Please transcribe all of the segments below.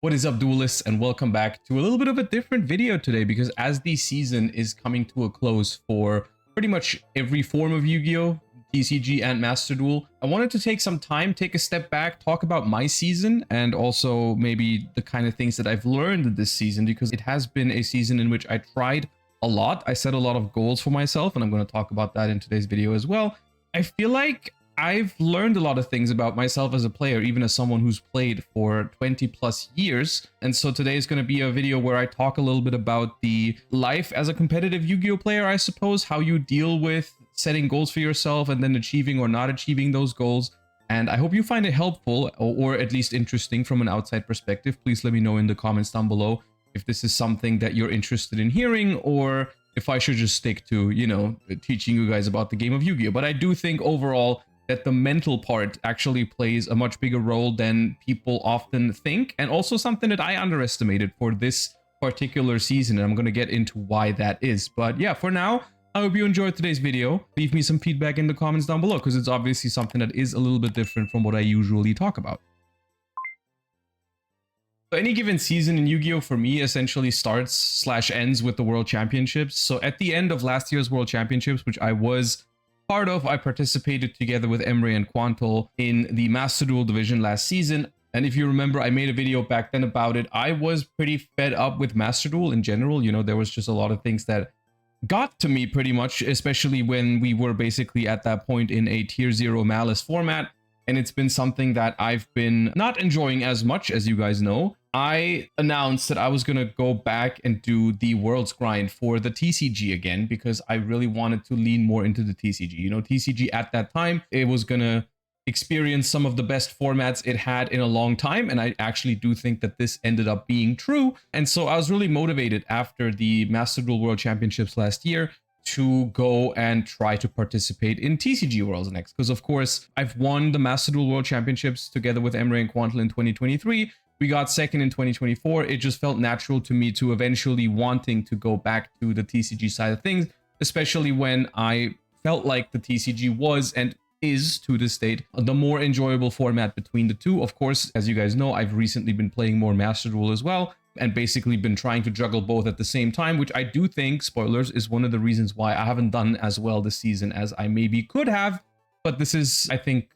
What is up, duelists, and welcome back to a little bit of a different video today, because as the season is coming to a close for pretty much every form of Yu-Gi-Oh!, TCG and Master Duel, I wanted to take some time, take a step back, talk about my season and also maybe the kind of things that I've learned this season, because it has been a season in which I tried a lot. I set a lot of goals for myself, and I'm going to talk about that in today's video as well. I feel like I've learned a lot of things about myself as a player, even as someone who's played for 20 plus years. And so today is going to be a video where I talk a little bit about the life as a competitive Yu-Gi-Oh player, I suppose, how you deal with setting goals for yourself and then achieving or not achieving those goals. And I hope you find it helpful or at least interesting from an outside perspective. Please let me know in the comments down below if this is something that you're interested in hearing, or if I should just stick to, teaching you guys about the game of Yu-Gi-Oh. But I do think overall that the mental part actually plays a much bigger role than people often think, and also something that I underestimated for this particular season, and I'm going to get into why that is. But yeah, for now, I hope you enjoyed today's video. Leave me some feedback in the comments down below, because it's obviously something that is a little bit different from what I usually talk about. So any given season in Yu-Gi-Oh! For me essentially starts/ends with the World Championships. So at the end of last year's World Championships, which I was part of, I participated together with Emre and Quantel in the Master Duel division last season. And if you remember, I made a video back then about it. I was pretty fed up with Master Duel in general. There was just a lot of things that got to me pretty much, especially when we were basically at that point in a tier 0 Malice format. And it's been something that I've been not enjoying as much, as you guys know. I announced that I was going to go back and do the Worlds grind for the TCG again, because I really wanted to lean more into the TCG. TCG at that time, it was going to experience some of the best formats it had in a long time. And I actually do think that this ended up being true. And so I was really motivated after the Master Duel World Championships last year to go and try to participate in TCG Worlds next. Because of course, I've won the Master Duel World Championships together with Emre and Quantel in 2023. We got second in 2024. It just felt natural to me to eventually wanting to go back to the TCG side of things, especially when I felt like the TCG was and is to this date the more enjoyable format between the two. Of course, as you guys know, I've recently been playing more Master Duel as well, and basically been trying to juggle both at the same time, which I do think, spoilers, is one of the reasons why I haven't done as well this season as I maybe could have. But this is, I think,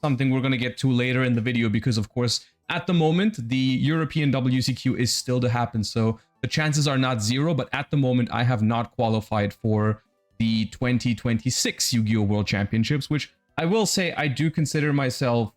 something we're going to get to later in the video, because of course, at the moment, the European WCQ is still to happen. So the chances are not zero, but at the moment, I have not qualified for the 2026 Yu-Gi-Oh! World Championships, which I will say I do consider myself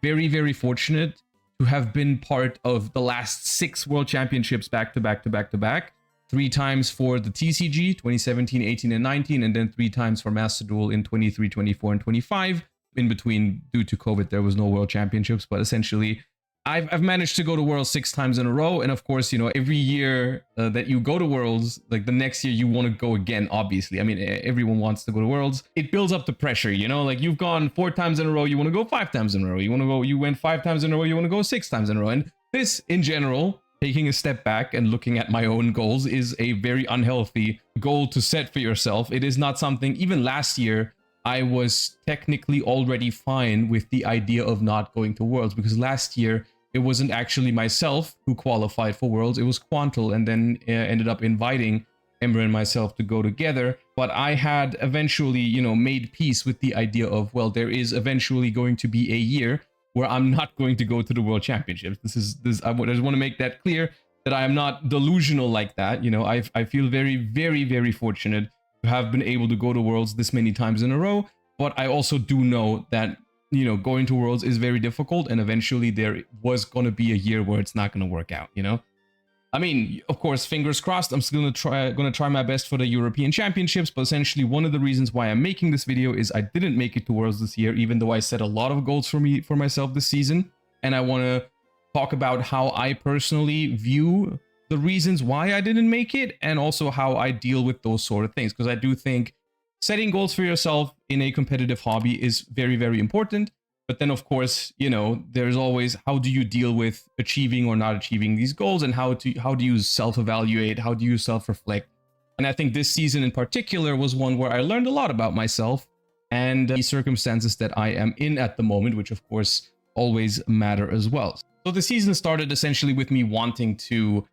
very, very fortunate to have been part of the last 6 World Championships back to back to back to back. 3 times for the TCG, 2017, 18, and 19, and then 3 times for Master Duel in 23, 24, and 25. In between, due to COVID, there was no World Championships, but essentially, I've managed to go to Worlds 6 times in a row. And of course, every year that you go to Worlds, like the next year you want to go again, obviously. I mean, everyone wants to go to Worlds. It builds up the pressure, like you've gone 4 times in a row, you want to go 5 times in a row. You went 5 times in a row, you want to go 6 times in a row. And this, in general, taking a step back and looking at my own goals, is a very unhealthy goal to set for yourself. It is not something, even last year, I was technically already fine with the idea of not going to Worlds, because last year it wasn't actually myself who qualified for Worlds, it was Quantel, and then ended up inviting Emre and myself to go together. But I had eventually, made peace with the idea of, well, there is eventually going to be a year where I'm not going to go to the World Championships. I just want to make that clear, that I am not delusional like that. I feel very, very, very fortunate to have been able to go to Worlds this many times in a row, but I also do know that, going to Worlds is very difficult, and eventually there was going to be a year where it's not going to work out, I mean, of course, fingers crossed, I'm still going to try my best for the European Championships, but essentially one of the reasons why I'm making this video is I didn't make it to Worlds this year, even though I set a lot of goals for myself this season, and I want to talk about how I personally view the reasons why I didn't make it, and also how I deal with those sort of things, because I do think setting goals for yourself in a competitive hobby is very, very important. But then, of course, there's always, how do you deal with achieving or not achieving these goals, and how do you self-evaluate, how do you self-reflect? And I think this season in particular was one where I learned a lot about myself and the circumstances that I am in at the moment, which of course always matter as well. So the season started essentially with me wanting to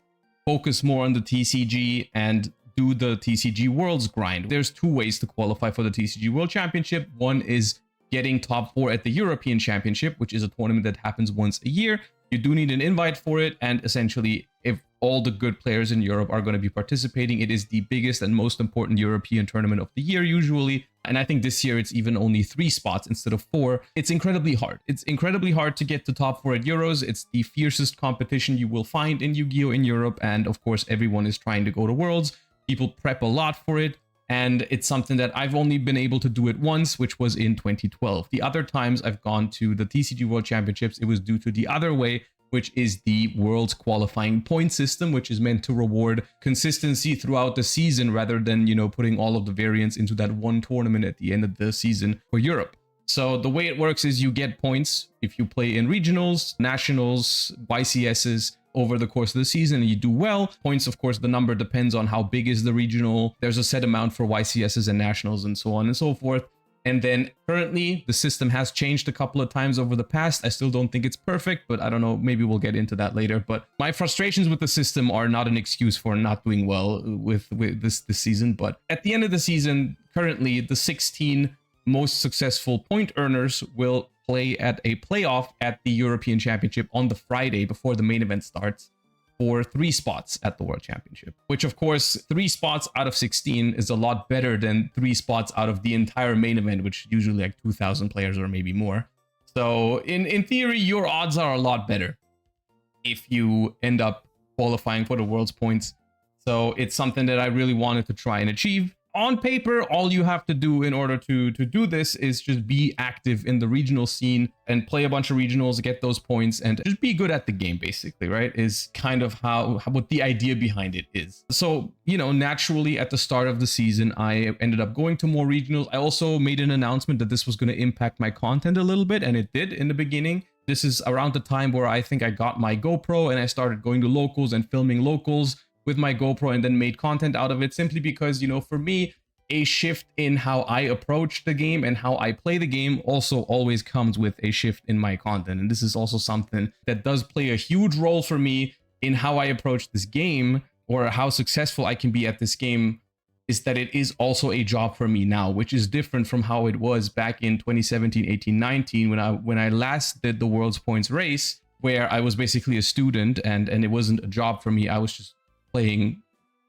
focus more on the TCG and do the TCG Worlds grind. There's two ways to qualify for the TCG World Championship. One is getting top 4 at the European Championship, which is a tournament that happens once a year. You do need an invite for it, and essentially, if all the good players in Europe are going to be participating, it is the biggest and most important European tournament of the year usually. And I think this year it's even only 3 spots instead of 4. It's incredibly hard. It's incredibly hard to get to top 4 at Euros. It's the fiercest competition you will find in Yu-Gi-Oh! In Europe. And of course, everyone is trying to go to Worlds. People prep a lot for it. And it's something that I've only been able to do it once, which was in 2012. The other times I've gone to the TCG World Championships, it was due to the other way, which is the World's qualifying point system, which is meant to reward consistency throughout the season rather than, you know, putting all of the variants into that one tournament at the end of the season for Europe. So the way it works is you get points if you play in regionals, nationals, YCSs, over the course of the season and you do well. Points, of course, the number depends on how big is the regional. There's a set amount for YCSs and nationals and so on and so forth. And then currently the system has changed a couple of times over the past. I still don't think it's perfect, but I don't know, maybe we'll get into that later. But my frustrations with the system are not an excuse for not doing well with this season. But at the end of the season, currently the 16 most successful point earners will play at a playoff at the European Championship on the Friday before the main event starts for 3 spots at the World Championship, which of course 3 spots out of 16 is a lot better than 3 spots out of the entire main event, which is usually like 2,000 players or maybe more. So in theory, your odds are a lot better if you end up qualifying for the World's points. So it's something that I really wanted to try and achieve. On paper, all you have to do in order to do this is just be active in the regional scene and play a bunch of regionals, get those points, and just be good at the game, basically, right? Is kind of what the idea behind it is. So, you know, naturally at the start of the season, I ended up going to more regionals. I also made an announcement that this was going to impact my content a little bit, and it did in the beginning. This is around the time where I think I got my GoPro and I started going to locals and filming locals with my GoPro and then made content out of it, simply because, you know, for me, a shift in how I approach the game and how I play the game also always comes with a shift in my content. And this is also something that does play a huge role for me in how I approach this game, or how successful I can be at this game, is that it is also a job for me now, which is different from how it was back in 2017, 18, 19, when I last did the World's Points race, where I was basically a student and it wasn't a job for me. I was just playing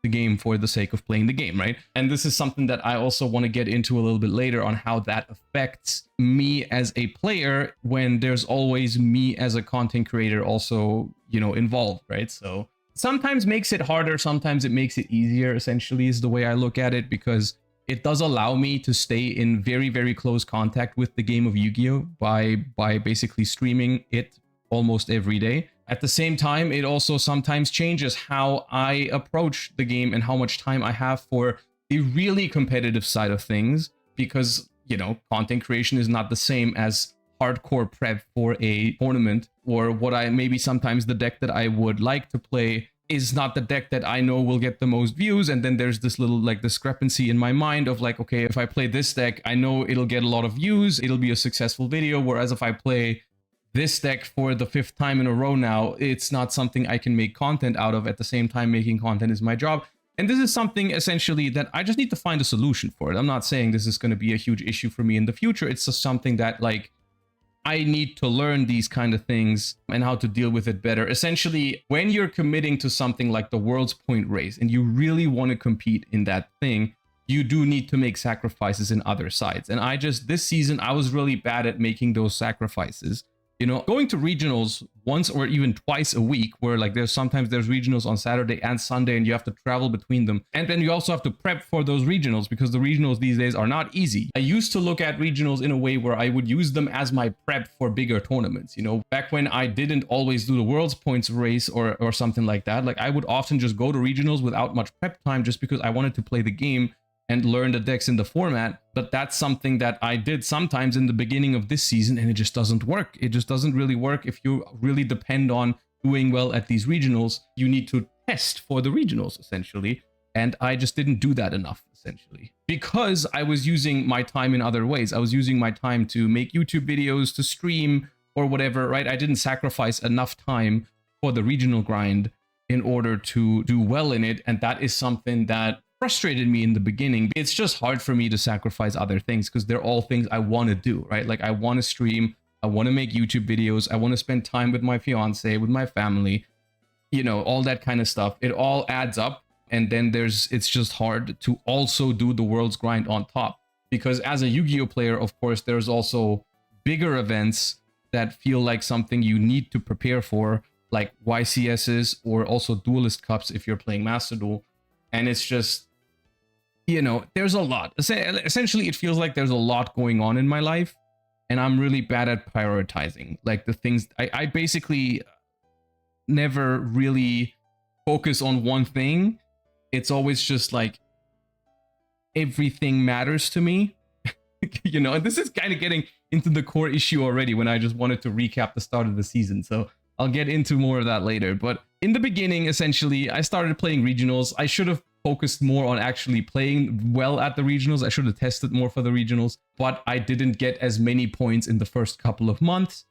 the game for the sake of playing the game, right? And this is something that I also want to get into a little bit later on how that affects me as a player when there's always me as a content creator also, you know, involved, right? So sometimes makes it harder, sometimes it makes it easier, essentially, is the way I look at it, because it does allow me to stay in very, very close contact with the game of Yu-Gi-Oh! by basically streaming it almost every day. At the same time, it also sometimes changes how I approach the game and how much time I have for the really competitive side of things, because, you know, content creation is not the same as hardcore prep for a tournament, or maybe sometimes the deck that I would like to play is not the deck that I know will get the most views. And then there's this little like discrepancy in my mind of like, okay, if I play this deck, I know it'll get a lot of views, it'll be a successful video. Whereas if I play this deck for the 5th time in a row now, it's not something I can make content out of. At the same time, making content is my job. And this is something essentially that I just need to find a solution for it. I'm not saying this is going to be a huge issue for me in the future. It's just something that, like, I need to learn these kind of things and how to deal with it better. Essentially, when you're committing to something like the World's Point race and you really want to compete in that thing, you do need to make sacrifices in other sides. And this season, I was really bad at making those sacrifices. You know, going to regionals once or even twice a week, where like sometimes there's regionals on Saturday and Sunday and you have to travel between them. And then you also have to prep for those regionals, because the regionals these days are not easy. I used to look at regionals in a way where I would use them as my prep for bigger tournaments. You know, back when I didn't always do the World's Points race or something like that, like I would often just go to regionals without much prep time just because I wanted to play the game and learn the decks in the format. But that's something that I did sometimes in the beginning of this season, and it just doesn't work. It just doesn't really work if you really depend on doing well at these regionals. You need to test for the regionals, essentially. And I just didn't do that enough, essentially, because I was using my time in other ways. I was using my time to make YouTube videos, to stream, or whatever, right? I didn't sacrifice enough time for the regional grind in order to do well in it. And that is something that frustrated me in the beginning. It's just hard for me to sacrifice other things because they're all things I want to do, right? Like I want to stream, I want to make YouTube videos, I want to spend time with my fiance, with my family, you know, all that kind of stuff. It all adds up. And then it's just hard to also do the world's grind on top. Because as a Yu-Gi-Oh player, of course, there's also bigger events that feel like something you need to prepare for, like YCSs or also Duelist Cups if you're playing Master Duel. And it's just, you know, there's a lot. Essentially, it feels like there's a lot going on in my life, and I'm really bad at prioritizing. Like the things, I basically never really focus on one thing. It's always just like everything matters to me. You know, and this is kind of getting into the core issue already when I just wanted to recap the start of the season. So I'll get into more of that later. But in the beginning, essentially, I started playing regionals. I should have focused more on actually playing well at the regionals. I should have tested more for the regionals, but I didn't get as many points in the first couple of months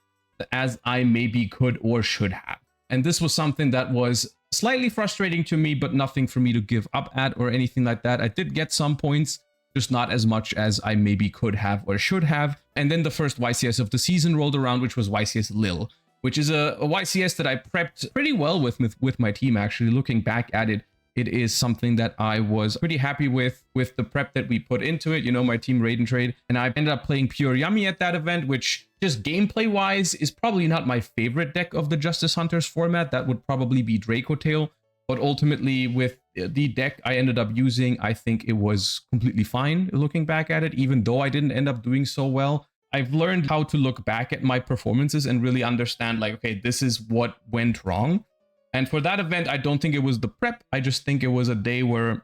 as I maybe could or should have. And this was something that was slightly frustrating to me, but nothing for me to give up at or anything like that. I did get some points, just not as much as I maybe could have or should have. And then the first YCS of the season rolled around, which was YCS Lille, which is a YCS that I prepped pretty well with my team, actually. Looking back at it, it is something that I was pretty happy with the prep that we put into it. You know, my team Raid and Trade, and I ended up playing Pure Yummy at that event, which just gameplay wise is probably not my favorite deck of the Justice Hunters format. That would probably be Draco Tail, but ultimately with the deck I ended up using, I think it was completely fine looking back at it, even though I didn't end up doing so well. I've learned how to look back at my performances and really understand, like, okay, this is what went wrong. And for that event, I don't think it was the prep. I just think it was a day where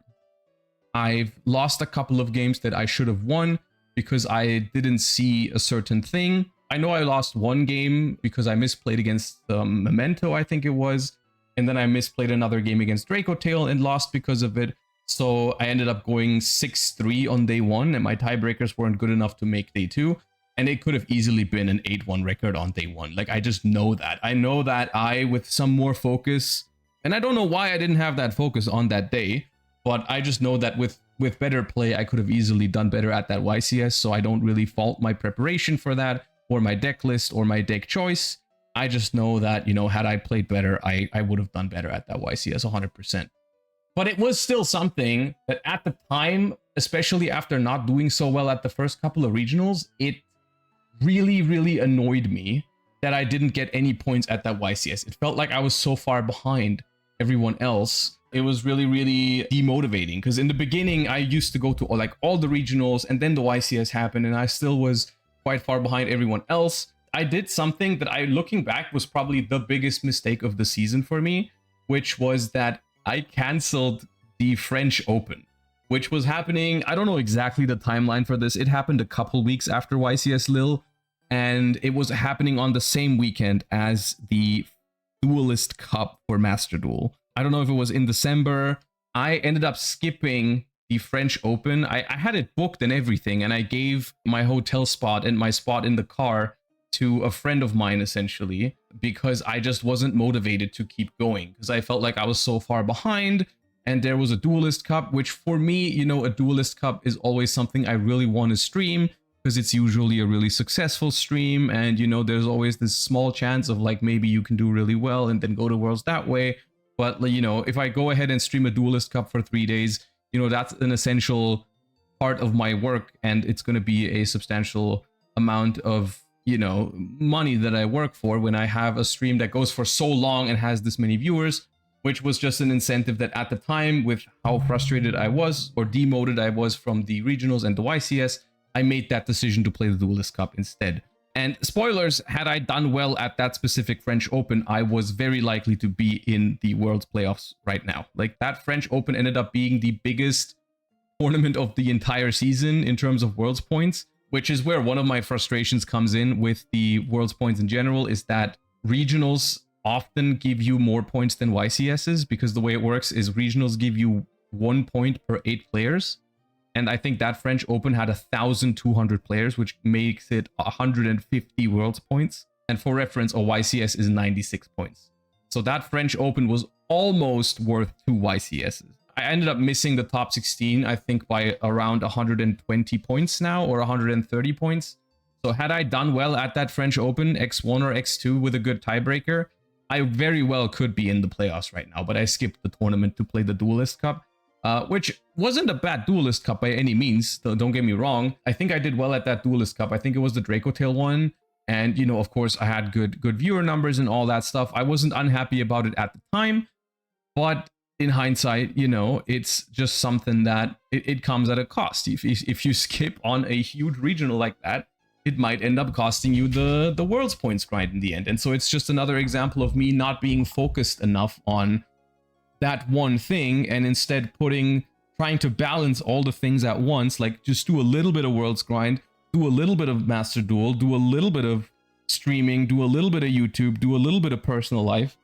I've lost a couple of games that I should have won because I didn't see a certain thing. I know I lost one game because I misplayed against Memento, I think it was. And then I misplayed another game against Draco Tail and lost because of it. So I ended up going 6-3 on day one, and my tiebreakers weren't good enough to make day two. And it could have easily been an 8-1 record on day one. Like, I just know that. I know that with some more focus, and I don't know why I didn't have that focus on that day, but I just know that with better play, I could have easily done better at that YCS, so I don't really fault my preparation for that, or my deck list, or my deck choice. I just know that, you know, had I played better, I would have done better at that YCS 100%. But it was still something that at the time, especially after not doing so well at the first couple of regionals, it really, really annoyed me that I didn't get any points at that YCS. It felt like I was so far behind everyone else. It was really, really demotivating because in the beginning, I used to go to like all the regionals, and then the YCS happened and I still was quite far behind everyone else. I did something that looking back, was probably the biggest mistake of the season for me, which was that I canceled the French Open, which was happening, I don't know exactly the timeline for this. It happened a couple weeks after YCS Lille, and it was happening on the same weekend as the Duelist Cup for Master Duel. I don't know if it was in December. I ended up skipping the French Open. I had it booked and everything, and I gave my hotel spot and my spot in the car to a friend of mine, essentially, because I just wasn't motivated to keep going, because I felt like I was so far behind. And there was a Duelist Cup, which for me, you know, a Duelist Cup is always something I really want to stream because it's usually a really successful stream. And, you know, there's always this small chance of like, maybe you can do really well and then go to Worlds that way. But, you know, if I go ahead and stream a Duelist Cup for 3 days, you know, that's an essential part of my work. And it's going to be a substantial amount of, you know, money that I work for when I have a stream that goes for so long and has this many viewers, which was just an incentive that at the time, with how frustrated I was or demoted I was from the regionals and the YCS, I made that decision to play the Duelist Cup instead. And spoilers, had I done well at that specific French Open, I was very likely to be in the World's playoffs right now. Like, that French Open ended up being the biggest tournament of the entire season in terms of World's points, which is where one of my frustrations comes in with the World's points in general, is that regionals often give you more points than YCSs, because the way it works is regionals give you 1 point per 8 players. And I think that French Open had 1,200 players, which makes it 150 Worlds points. And for reference, a YCS is 96 points. So that French Open was almost worth 2 YCSs. I ended up missing the top 16, I think, by around 120 points now, or 130 points. So had I done well at that French Open, X1 or X2 with a good tiebreaker, I very well could be in the playoffs right now. But I skipped the tournament to play the Duelist Cup, which wasn't a bad Duelist Cup by any means. Don't get me wrong. I think I did well at that Duelist Cup. I think it was the Dracotail one. And, you know, of course, I had good viewer numbers and all that stuff. I wasn't unhappy about it at the time. But in hindsight, you know, it's just something that it comes at a cost. If you skip on a huge regional like that, it might end up costing you the world's points grind in the end. And so it's just another example of me not being focused enough on that one thing, and instead trying to balance all the things at once, like just do a little bit of world's grind, do a little bit of Master Duel, do a little bit of streaming, do a little bit of YouTube, do a little bit of personal life,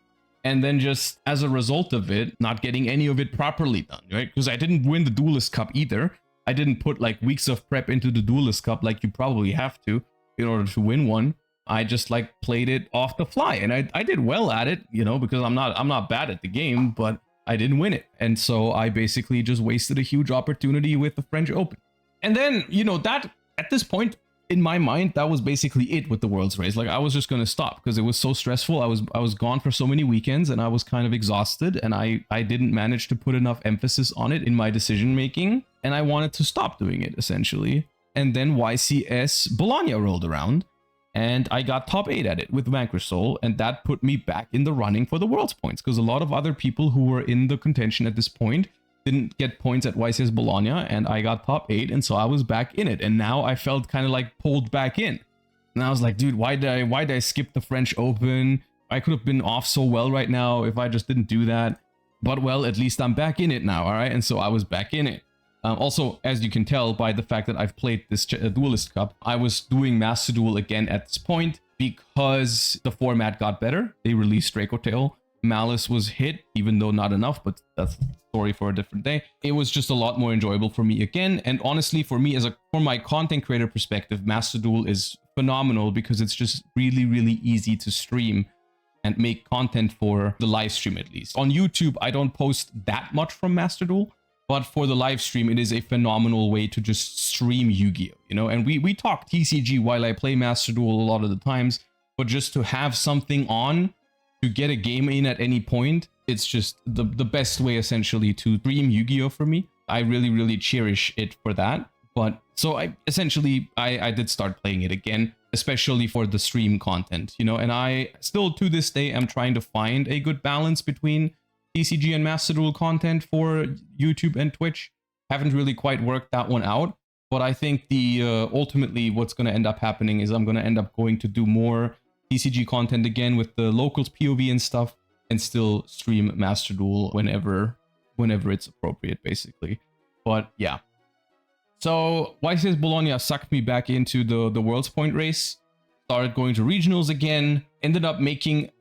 and then just as a result of it, not getting any of it properly done, right? Because I didn't win the Duelist Cup either. I didn't put like weeks of prep into the Duelist Cup like you probably have to in order to win one. I just like played it off the fly, and I did well at it, you know, because I'm not bad at the game, but I didn't win it. And so I basically just wasted a huge opportunity with the French Open. And then, you know, that at this point in my mind, that was basically it with the World's Race. Like I was just going to stop because it was so stressful. I was gone for so many weekends and I was kind of exhausted, and I didn't manage to put enough emphasis on it in my decision making, and I wanted to stop doing it essentially. And then YCS Bologna rolled around, and I got top 8 at it with Vanquish Soul, and that put me back in the running for the world's points, because a lot of other people who were in the contention at this point didn't get points at YCS Bologna, and I got top 8, and so I was back in it, and now I felt kind of like pulled back in. And I was like, dude, why did I skip the French Open? I could have been off so well right now if I just didn't do that. But well, at least I'm back in it now, all right? And so I was back in it. Also, as you can tell by the fact that I've played this Duelist Cup, I was doing Master Duel again at this point because the format got better. They released Dracotail. Malice was hit, even though not enough, but that's a story for a different day. It was just a lot more enjoyable for me again. And honestly, for me, from my content creator perspective, Master Duel is phenomenal because it's just really, really easy to stream and make content for the live stream, at least. On YouTube, I don't post that much from Master Duel, but for the live stream, it is a phenomenal way to just stream Yu-Gi-Oh, you know? And we talk TCG while I play Master Duel a lot of the times, but just to have something on to get a game in at any point, it's just the best way essentially to stream Yu-Gi-Oh for me. I really, really cherish it for that. But so I did start playing it again, especially for the stream content, you know, and I still to this day am trying to find a good balance between TCG and Master Duel content for YouTube and Twitch. Haven't really quite worked that one out, but I think ultimately what's going to end up happening is I'm going to end up going to do more TCG content again with the locals POV and stuff, and still stream Master Duel whenever it's appropriate, basically. But yeah. So YCS Bologna sucked me back into the World's Point race, started going to regionals again, ended up making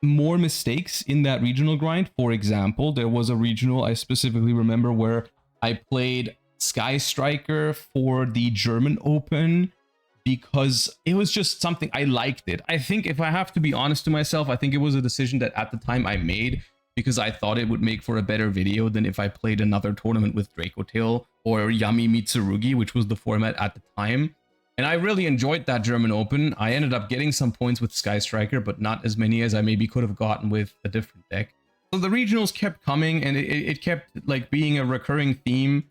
more mistakes in that regional grind. For example, there was a regional I specifically remember where I played Sky Striker for the German Open because it was just something I liked it. I think if I have to be honest to myself, I think it was a decision that at the time I made because I thought it would make for a better video than if I played another tournament with Dracotail or Yami Mitsurugi, which was the format at the time. And I really enjoyed that German Open. I ended up getting some points with Sky Striker, but not as many as I maybe could have gotten with a different deck. So the regionals kept coming, and it kept like being a recurring theme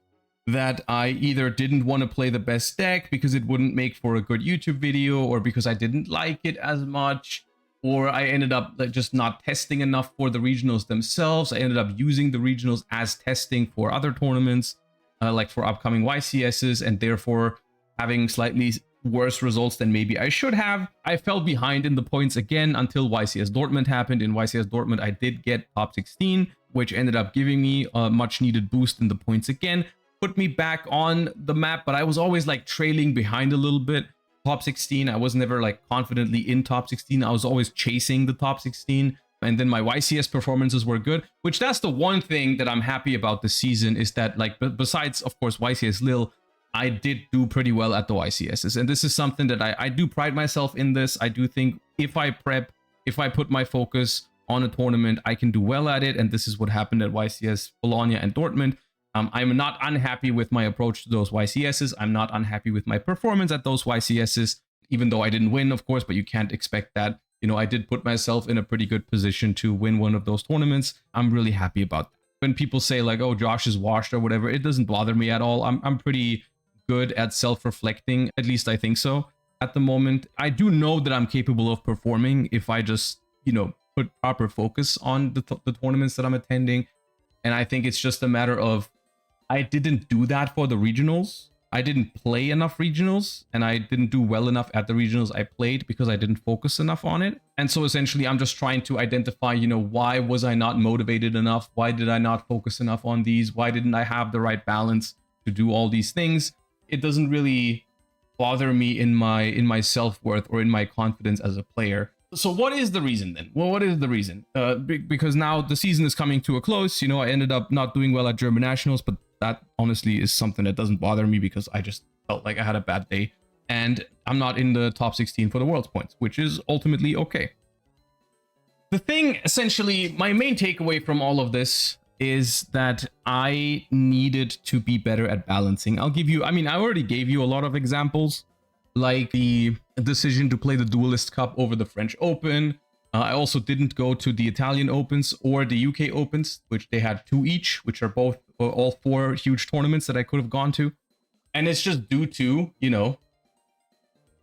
that I either didn't want to play the best deck because it wouldn't make for a good YouTube video, or because I didn't like it as much, or I ended up like just not testing enough for the regionals themselves. I ended up using the regionals as testing for other tournaments, like for upcoming YCSs, and therefore having slightly worse results than maybe I should have. I fell behind in the points again until YCS Dortmund happened. In YCS Dortmund, I did get top 16, which ended up giving me a much needed boost in the points again. Put me back on the map, but I was always like trailing behind a little bit. Top 16, I was never like confidently in top 16. I was always chasing the top 16. And then my YCS performances were good, which that's the one thing that I'm happy about this season is that, like, besides, of course, YCS Lille, I did do pretty well at the YCSs. And this is something that I do pride myself in this. I do think if I prep, if I put my focus on a tournament, I can do well at it. And this is what happened at YCS Bologna and Dortmund. I'm not unhappy with my approach to those YCSs. I'm not unhappy with my performance at those YCSs, even though I didn't win, of course, but you can't expect that. You know, I did put myself in a pretty good position to win one of those tournaments. I'm really happy about that. When people say like, oh, Josh is washed or whatever, it doesn't bother me at all. I'm pretty good at self-reflecting. At least I think so at the moment. I do know that I'm capable of performing if I just, you know, put proper focus on the tournaments that I'm attending. And I think it's just a matter of, I didn't do that for the regionals. I didn't play enough regionals and I didn't do well enough at the regionals I played because I didn't focus enough on it. And so essentially I'm just trying to identify, you know, why was I not motivated enough? Why did I not focus enough on these? Why didn't I have the right balance to do all these things? It doesn't really bother me in my self-worth or in my confidence as a player. So what is the reason then? Well, what is the reason? Because now the season is coming to a close. You know, I ended up not doing well at German Nationals, but that honestly is something that doesn't bother me because I just felt like I had a bad day. And I'm not in the top 16 for the world's points, which is ultimately okay. The thing, essentially, my main takeaway from all of this is that I needed to be better at balancing. I'll give you, I mean, I already gave you a lot of examples, like the decision to play the Duelist Cup over the French Open. I also didn't go to the Italian Opens or the UK Opens, which they had 2 each, which are both all 4 huge tournaments that I could have gone to. And it's just due to, you know,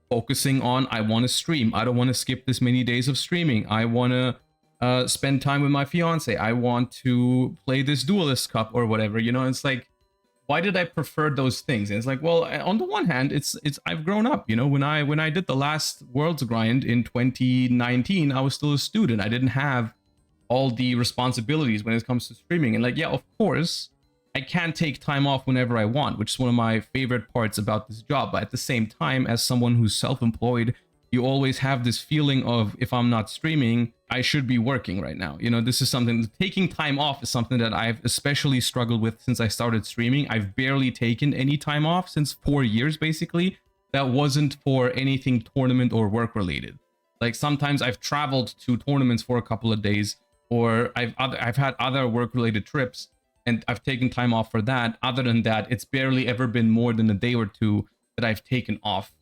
focusing on, I want to stream. I don't want to skip this many days of streaming. I want to spend time with my fiance. I want to play this Duelist Cup or whatever, you know. It's like, why did I prefer those things? And it's like, well, on the one hand, it's I've grown up, you know. When I did the last Worlds grind in 2019, I was still a student. I didn't have all the responsibilities when it comes to streaming. And like, yeah, of course, I can take time off whenever I want, which is one of my favorite parts about this job. But at the same time, as someone who's self-employed, you always have this feeling of, if I'm not streaming, I should be working right now. You know, this is something, taking time off is something that I've especially struggled with since I started streaming. I've barely taken any time off since 4 years, basically. That wasn't for anything tournament or work related. Like sometimes I've traveled to tournaments for a couple of days, or I've had other work related trips and I've taken time off for that. Other than that, it's barely ever been more than a day or two that I've taken off,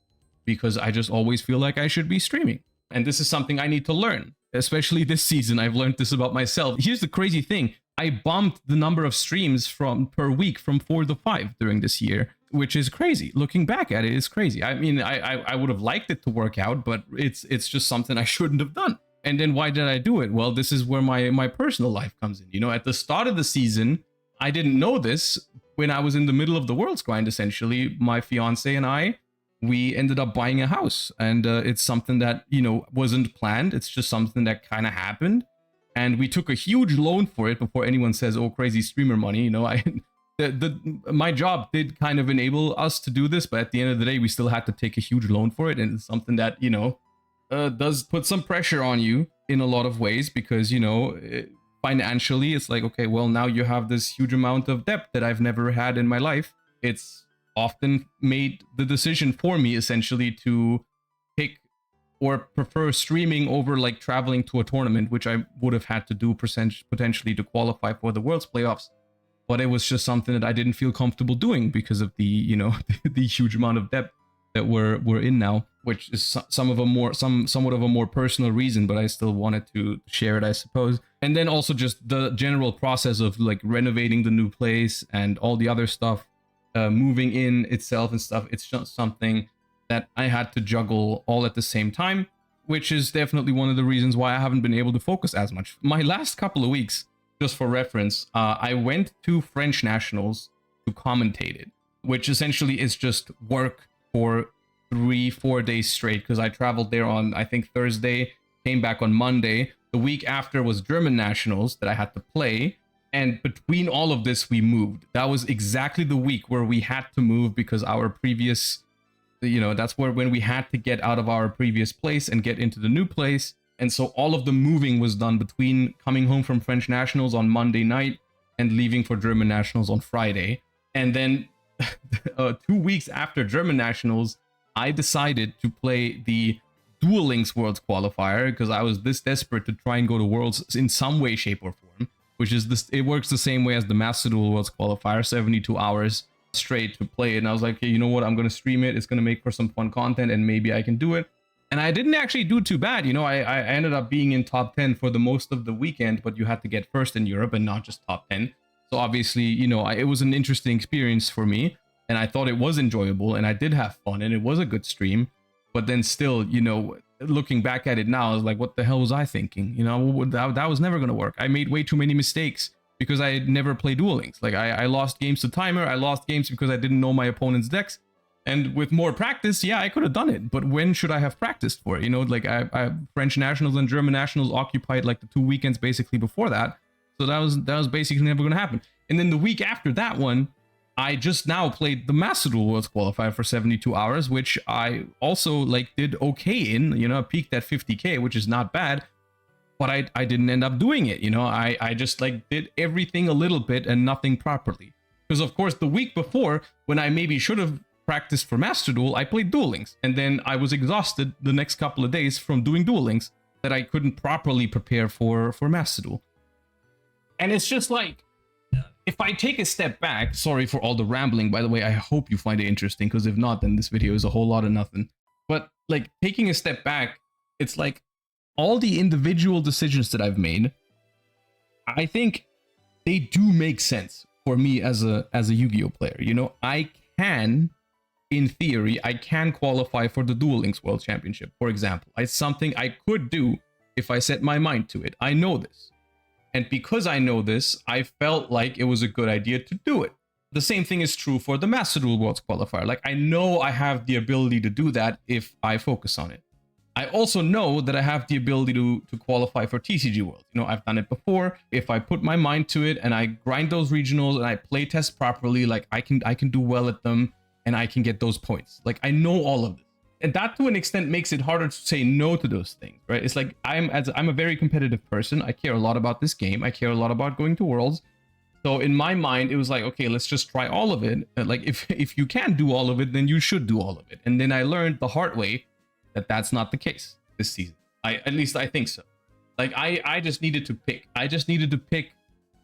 because I just always feel like I should be streaming. And this is something I need to learn, especially this season. I've learned this about myself. Here's the crazy thing. I bumped the number of streams per week from 4 to 5 during this year, which is crazy. Looking back at it, it's crazy. I mean, I would have liked it to work out, but it's just something I shouldn't have done. And then why did I do it? Well, this is where my personal life comes in. You know, at the start of the season, I didn't know this. When I was in the middle of the World's grind, essentially, my fiance and I, we ended up buying a house, and it's something that, you know, wasn't planned. It's just something that kind of happened, and we took a huge loan for it before anyone says, oh, crazy streamer money. You know, my job did kind of enable us to do this, but at the end of the day, we still had to take a huge loan for it, and it's something that, you know, does put some pressure on you in a lot of ways, because, you know, financially, it's like, okay, well, now you have this huge amount of debt that I've never had in my life. It's often made the decision for me essentially to pick or prefer streaming over like traveling to a tournament, which I would have had to do potentially to qualify for the World's playoffs. But it was just something that I didn't feel comfortable doing because of the, you know, the huge amount of debt that we're in now, which is somewhat of a more personal reason, but I still wanted to share it, I suppose. And then also just the general process of like renovating the new place and all the other stuff. Moving in itself and stuff, it's just something that I had to juggle all at the same time, which is definitely one of the reasons why I haven't been able to focus as much. My last couple of weeks, just for reference, I went to French Nationals to commentate it, which essentially is just work for 3-4 days straight, because I traveled there on, I think, Thursday, came back on Monday. The week after was German Nationals that I had to play. And between all of this, we moved. That was exactly the week where we had to move, because our previous, you know, that's when we had to get out of our previous place and get into the new place. And so all of the moving was done between coming home from French Nationals on Monday night and leaving for German Nationals on Friday. And then 2 weeks after German Nationals, I decided to play the Duel Links Worlds qualifier because I was this desperate to try and go to Worlds in some way, shape, or form. Which is this, it works the same way as the Master Duel Worlds qualifier, 72 hours straight to play it. And I was like, hey, you know what? I'm gonna stream it. It's gonna make for some fun content, and maybe I can do it. And I didn't actually do too bad. You know, I ended up being in top 10 for the most of the weekend, but you had to get first in Europe and not just top 10. So obviously, you know, it was an interesting experience for me, and I thought it was enjoyable, and I did have fun, and it was a good stream. But then still, you know, looking back at it now, I was like, what the hell was I thinking? You know, that was never going to work. I made way too many mistakes because I had never played Duel Links. Like, I lost games to timer. I lost games because I didn't know my opponent's decks. And with more practice, yeah, I could have done it. But when should I have practiced for it? You know, like, French Nationals and German Nationals occupied like the 2 weekends basically before that. So that was basically never going to happen. And then the week after that one, I just now played the Master Duel Worlds qualifier for 72 hours, which I also like did okay in. You know, I peaked at 50k, which is not bad, but I didn't end up doing it. You know, I just like did everything a little bit and nothing properly. Because of course the week before, when I maybe should have practiced for Master Duel, I played Duel Links, and then I was exhausted the next couple of days from doing Duel Links that I couldn't properly prepare for Master Duel. And it's just like, if I take a step back, sorry for all the rambling, by the way, I hope you find it interesting, because if not, then this video is a whole lot of nothing. But like, taking a step back, it's like all the individual decisions that I've made, I think they do make sense for me as a Yu-Gi-Oh player. You know, I can, in theory, I can qualify for the Duel Links World Championship, for example. It's something I could do if I set my mind to it. I know this. And because I know this, I felt like it was a good idea to do it. The same thing is true for the Master Duel Worlds qualifier. Like, I know I have the ability to do that if I focus on it. I also know that I have the ability to qualify for TCG Worlds. You know, I've done it before. If I put my mind to it and I grind those regionals and I play test properly, like I can do well at them and I can get those points. Like, I know all of this. And that to an extent makes it harder to say no to those things, right? It's like I'm a very competitive person. I care a lot about this game. I care a lot about going to Worlds. So in my mind, it was like, okay, let's just try all of it. Like, if you can do all of it, then you should do all of it. And then I learned the hard way that that's not the case this season. At least I think so. Like, I just needed to pick. I just needed to pick,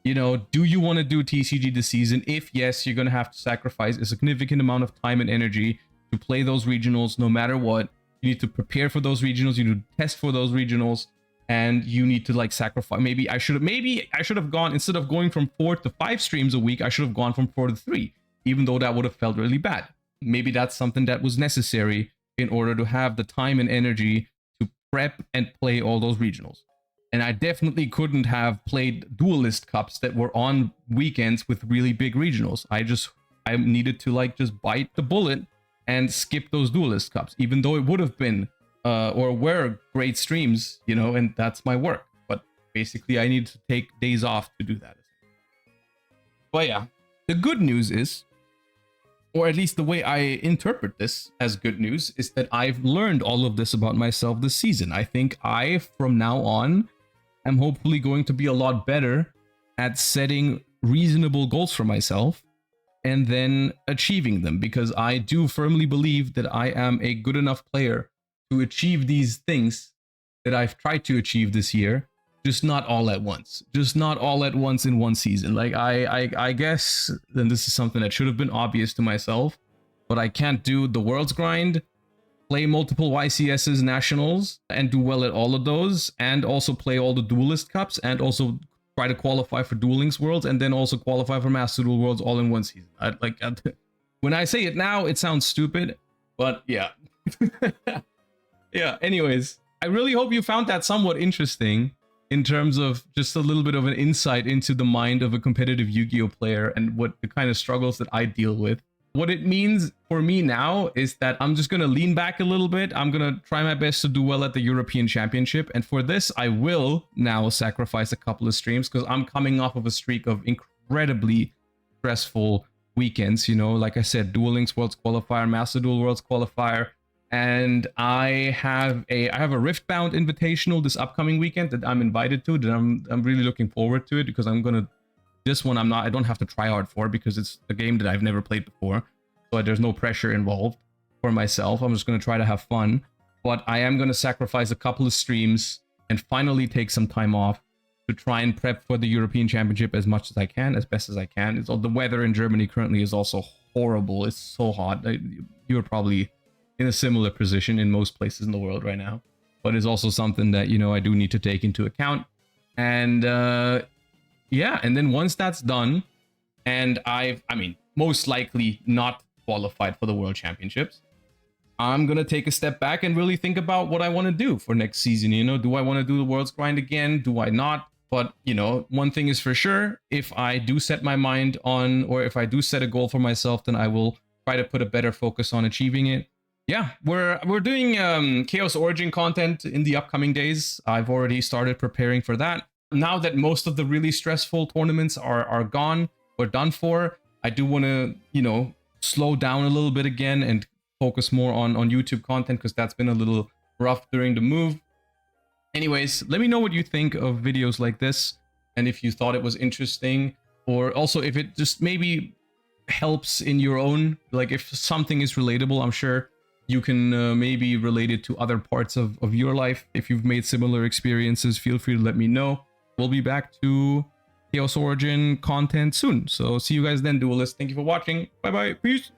you know, do you want to do TCG this season? If yes, you're going to have to sacrifice a significant amount of time and energy to play those regionals no matter what. You need to prepare for those regionals, you need to test for those regionals, and you need to like sacrifice. Maybe I should have gone, instead of going from 4 to 5 streams a week, I should have gone from 4 to 3, even though that would have felt really bad. Maybe that's something that was necessary in order to have the time and energy to prep and play all those regionals. And I definitely couldn't have played duelist cups that were on weekends with really big regionals. I needed to like just bite the bullet and skip those duelist cups, even though it would have been or were great streams, you know, and that's my work. But basically I need to take days off to do that. But yeah, the good news is, or at least the way I interpret this as good news, is that I've learned all of this about myself this season. I think I, from now on, am hopefully going to be a lot better at setting reasonable goals for myself and then achieving them, because I do firmly believe that I am a good enough player to achieve these things that I've tried to achieve this year, just not all at once. Just not all at once in one season. Like, I guess, then this is something that should have been obvious to myself, but I can't do the Worlds grind, play multiple YCS's nationals, and do well at all of those, and also play all the duelist cups, and also try to qualify for Duel Links Worlds, and then also qualify for Master Duel Worlds all in one season. When I say it now, it sounds stupid, but yeah. Yeah, anyways, I really hope you found that somewhat interesting in terms of just a little bit of an insight into the mind of a competitive Yu-Gi-Oh player and what the kind of struggles that I deal with. What it means for me now is that I'm just going to lean back a little bit. I'm going to try my best to do well at the European Championship. And for this, I will now sacrifice a couple of streams because I'm coming off of a streak of incredibly stressful weekends. You know, like I said, Duel Links Worlds Qualifier, Master Duel Worlds Qualifier. And I have a Riftbound Invitational this upcoming weekend that I'm invited to, that I'm really looking forward to it, because I'm going to This one I don't have to try hard for because it's a game that I've never played before. So there's no pressure involved for myself. I'm just going to try to have fun. But I am going to sacrifice a couple of streams and finally take some time off to try and prep for the European Championship as much as I can, as best as I can. The weather in Germany currently is also horrible. It's so hot. You're probably in a similar position in most places in the world right now. But it's also something that, you know, I do need to take into account. And yeah, and then once that's done, and I mean, most likely not qualified for the World Championships, I'm going to take a step back and really think about what I want to do for next season. You know, do I want to do the World's Grind again? Do I not? But, you know, one thing is for sure, if I do set my mind on, or if I do set a goal for myself, then I will try to put a better focus on achieving it. Yeah, we're doing Chaos Origin content in the upcoming days. I've already started preparing for that. Now that most of the really stressful tournaments are gone or done for, I do want to, you know, slow down a little bit again and focus more on YouTube content, because that's been a little rough during the move. Anyways, let me know what you think of videos like this, and if you thought it was interesting, or also if it just maybe helps in your own, like if something is relatable. I'm sure you can maybe relate it to other parts of your life. If you've made similar experiences, feel free to let me know. We'll be back to Chaos Origin content soon. So see you guys then, Duelists. Thank you for watching. Bye bye. Peace.